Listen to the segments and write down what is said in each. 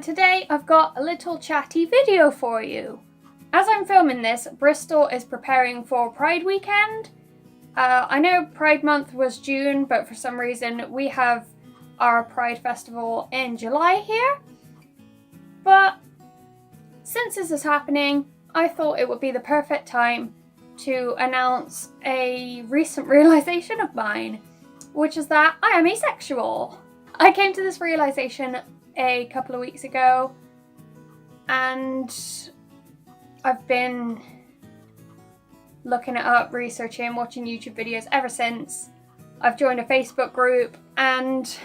today I've got a little chatty video for you. As I'm filming this, Bristol is preparing for Pride weekend. I know Pride month was June, but for some reason we have our Pride festival in July here. But since this is happening, I thought it would be the perfect time to announce a recent realization of mine, which is that I am asexual. I came to this realization a couple of weeks ago, and I've been looking it up, researching, watching YouTube videos ever since. I've joined a Facebook group and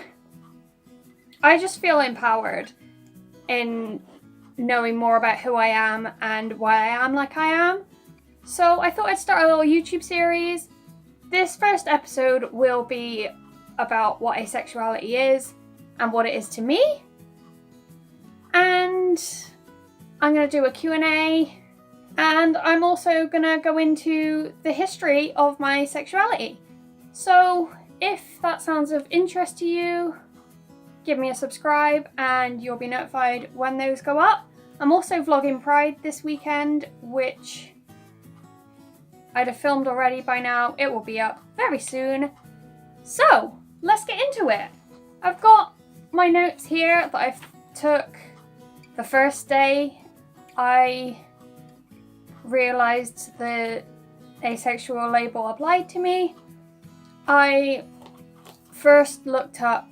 I just feel empowered in knowing more about who I am and why I am like I am. So I thought I'd start a little YouTube series. This first episode will be about what asexuality is and what it is to me. And I'm going to do a Q&A, and I'm also going to go into the history of my sexuality. So if that sounds of interest to you, give me a subscribe and you'll be notified when those go up. I'm also vlogging Pride this weekend, which I'd have filmed already by now. It will be up very soon. So let's get into it. I've got my notes here that I took the first day I realised the asexual label applied to me. I first looked up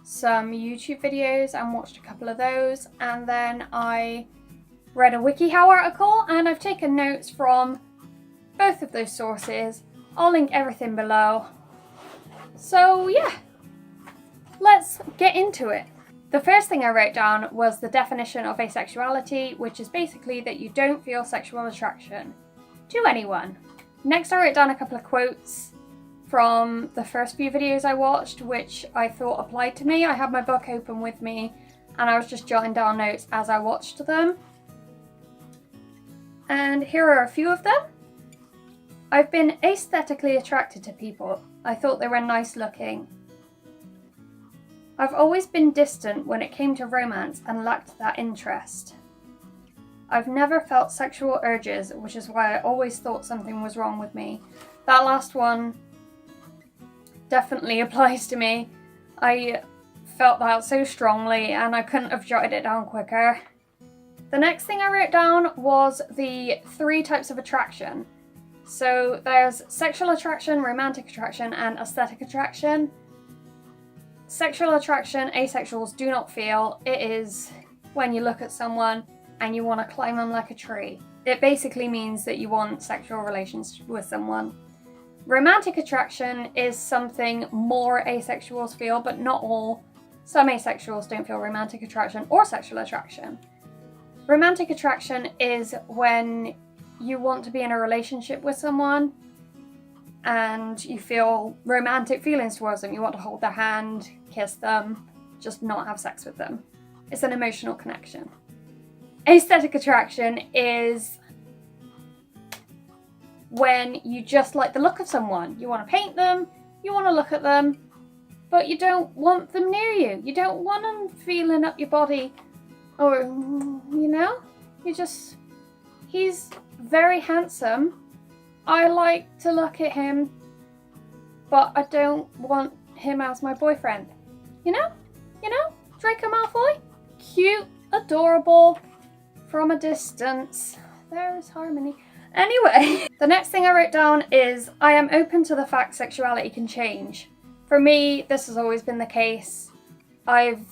some YouTube videos and watched a couple of those, and then I read a WikiHow article, and I've taken notes from both of those sources. I'll link everything below. So yeah, let's get into it. The first thing I wrote down was the definition of asexuality, which is basically that you don't feel sexual attraction to anyone. Next, I wrote down a couple of quotes from the first few videos I watched, which I thought applied to me. I had my book open with me and I was just jotting down notes as I watched them. And here are a few of them. I've been aesthetically attracted to people. I thought they were nice looking. I've always been distant when it came to romance and lacked that interest. I've never felt sexual urges, which is why I always thought something was wrong with me. That last one definitely applies to me. I felt that so strongly and I couldn't have jotted it down quicker. The next thing I wrote down was the 3 types of attraction. So there's sexual attraction, romantic attraction, and aesthetic attraction. Sexual attraction, asexuals do not feel. It is when you look at someone and you want to climb them like a tree. It basically means that you want sexual relations with someone. Romantic attraction is something more asexuals feel, but not all. Some asexuals don't feel romantic attraction or sexual attraction. Romantic attraction is when you want to be in a relationship with someone and you feel romantic feelings towards them. You want to hold their hand, kiss them, just not have sex with them. It's an emotional connection. Aesthetic attraction is when you just like the look of someone. You want to paint them, you want to look at them, but you don't want them near you. You don't want them feeling up your body, or, you know, he's very handsome. I like to look at him, but I don't want him as my boyfriend. You know, Draco Malfoy, cute, adorable, from a distance. There is harmony. Anyway, the next thing I wrote down is I am open to the fact sexuality can change. For me, this has always been the case. I've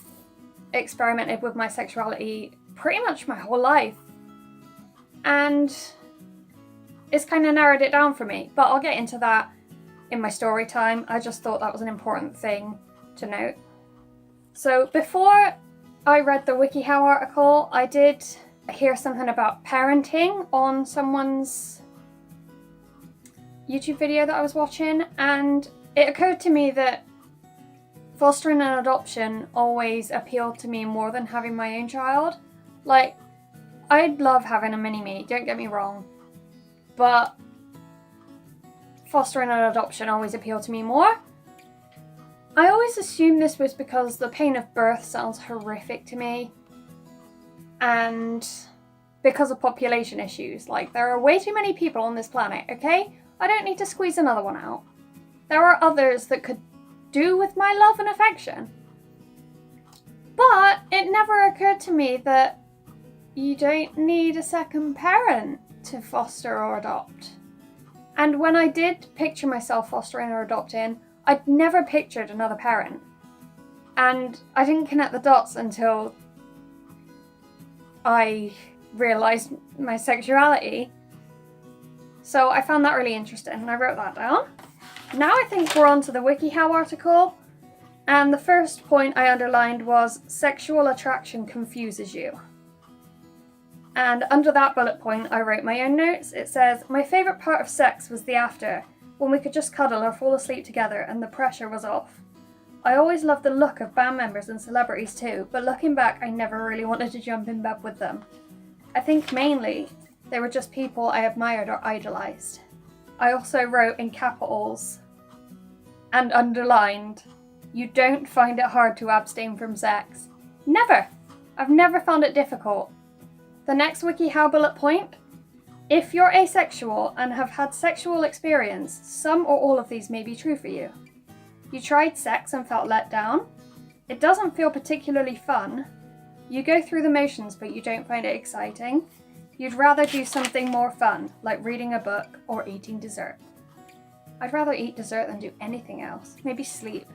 experimented with my sexuality pretty much my whole life, and it's kind of narrowed it down for me, but I'll get into that in my story time. I just thought that was an important thing to note. So before I read the WikiHow article, I did hear something about parenting on someone's YouTube video that I was watching, and it occurred to me that fostering and adoption always appealed to me more than having my own child. Like, I'd love having a mini-me, don't get me wrong, but fostering and adoption always appealed to me more. I always assumed this was because the pain of birth sounds horrific to me, and because of population issues. Like, there are way too many people on this planet, okay? I don't need to squeeze another one out. There are others that could do with my love and affection. But it never occurred to me that you don't need a second parent to foster or adopt. And when I did picture myself fostering or adopting, I'd never pictured another parent. And I didn't connect the dots until I realised my sexuality. So I found that really interesting and I wrote that down. Now I think we're on to the WikiHow article. And the first point I underlined was sexual attraction confuses you. And under that bullet point I wrote my own notes. It says, my favourite part of sex was the after, when we could just cuddle or fall asleep together and the pressure was off. I always loved the look of band members and celebrities too, but looking back I never really wanted to jump in bed with them. I think mainly they were just people I admired or idolised. I also wrote in capitals and underlined, you don't find it hard to abstain from sex. Never! I've never found it difficult. The next WikiHow bullet point, if you're asexual and have had sexual experience, some or all of these may be true for you. You tried sex and felt let down. It doesn't feel particularly fun. You go through the motions but you don't find it exciting. You'd rather do something more fun, like reading a book or eating dessert. I'd rather eat dessert than do anything else. Maybe sleep.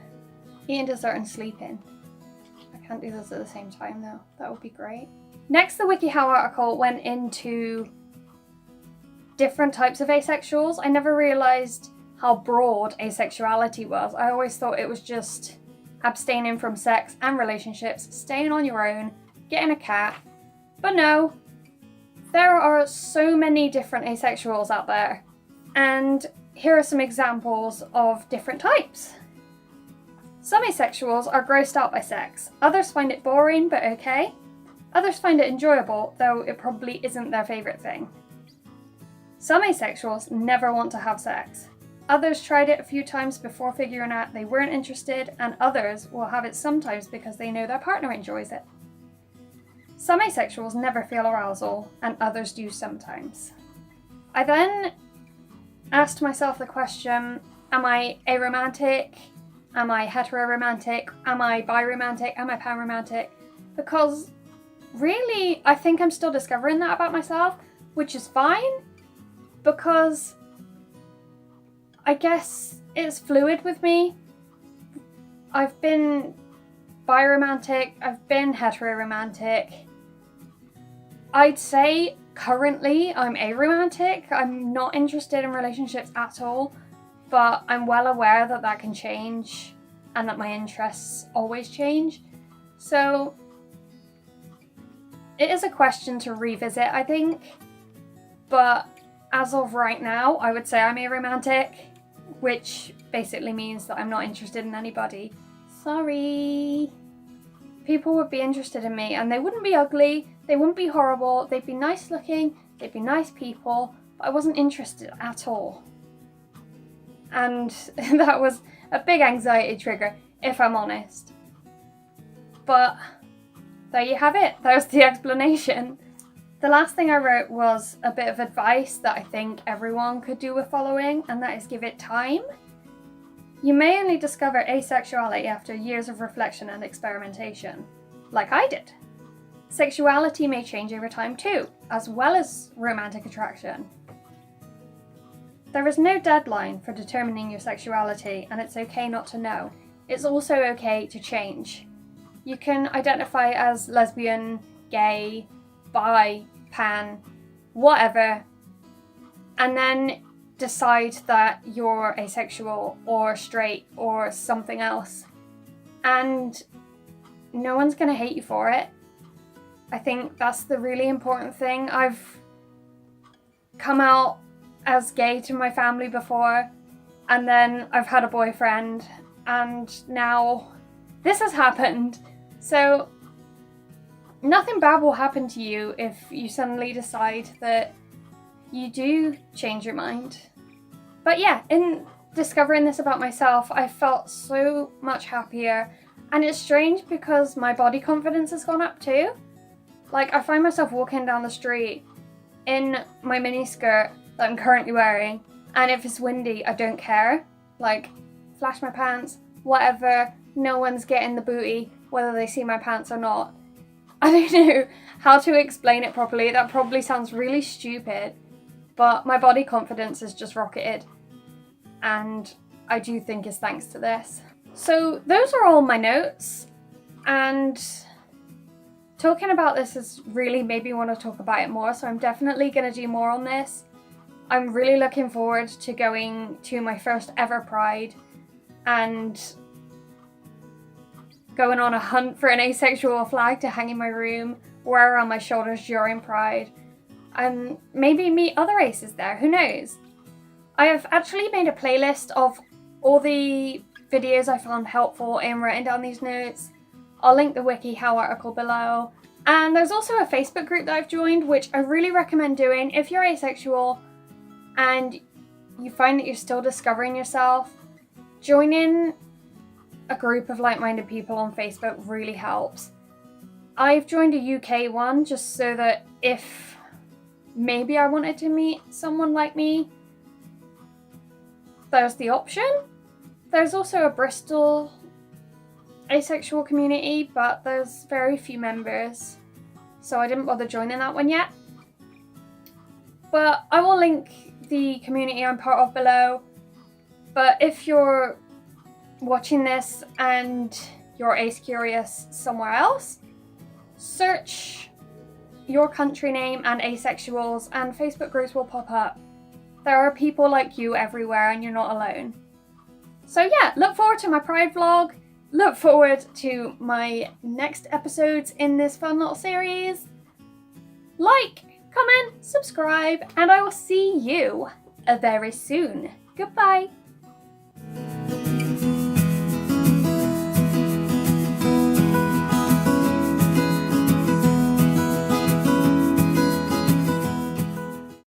Eating dessert and sleeping. I can't do those at the same time though. That would be great. Next, the WikiHow article went into different types of asexuals. I never realised how broad asexuality was. I always thought it was just abstaining from sex and relationships, staying on your own, getting a cat. But no, there are so many different asexuals out there. And here are some examples of different types. Some asexuals are grossed out by sex. Others find it boring but okay. Others find it enjoyable, though it probably isn't their favourite thing. Some asexuals never want to have sex. Others tried it a few times before figuring out they weren't interested, and others will have it sometimes because they know their partner enjoys it. Some asexuals never feel arousal, and others do sometimes. I then asked myself the question, am I aromantic? Am I heteroromantic? Am I biromantic? Am I panromantic? Because really, I think I'm still discovering that about myself, which is fine, because I guess it's fluid with me. I've been biromantic, I've been heteroromantic. I'd say currently I'm aromantic. I'm not interested in relationships at all, but I'm well aware that that can change and that my interests always change. So it is a question to revisit, I think, but as of right now, I would say I'm aromantic, which basically means that I'm not interested in anybody. Sorry. People would be interested in me and they wouldn't be ugly, they wouldn't be horrible, they'd be nice looking, they'd be nice people, but I wasn't interested at all. And that was a big anxiety trigger, if I'm honest. But there you have it, there's the explanation. The last thing I wrote was a bit of advice that I think everyone could do with following, and that is give it time. You may only discover asexuality after years of reflection and experimentation, like I did. Sexuality may change over time too, as well as romantic attraction. There is no deadline for determining your sexuality, and it's okay not to know. It's also okay to change. You can identify as lesbian, gay, bi, pan, whatever, and then decide that you're asexual or straight or something else. And no one's going to hate you for it. I think that's the really important thing. I've come out as gay to my family before, and then I've had a boyfriend, and now this has happened. So nothing bad will happen to you if you suddenly decide that you do change your mind. But yeah, in discovering this about myself, I felt so much happier. And it's strange because my body confidence has gone up too. Like, I find myself walking down the street in my mini skirt that I'm currently wearing, and if it's windy, I don't care. Like, flash my pants, whatever, no one's getting the booty, whether they see my pants or not. I don't know how to explain it properly. That probably sounds really stupid, but my body confidence has just rocketed. And I do think it's thanks to this. So those are all my notes, and talking about this has really made me want to talk about it more, so I'm definitely going to do more on this. I'm really looking forward to going to my first ever Pride and going on a hunt for an asexual flag to hang in my room, wear around my shoulders during Pride, and maybe meet other aces there, who knows? I have actually made a playlist of all the videos I found helpful in writing down these notes. I'll link the WikiHow article below. And there's also a Facebook group that I've joined, which I really recommend doing if you're asexual and you find that you're still discovering yourself. Joining a group of like-minded people on Facebook really helps. I've joined a UK one just so that if maybe I wanted to meet someone like me, there's the option. There's also a Bristol asexual community, but there's very few members, so I didn't bother joining that one yet. But I will link the community I'm part of below. But if you're watching this and you're ace curious somewhere else, search your country name and asexuals and Facebook groups will pop up. There are people like you everywhere and you're not alone. So yeah, look forward to my Pride vlog. Look forward to my next episodes in this fun little series. Like, comment, subscribe, and I will see you very soon. Goodbye.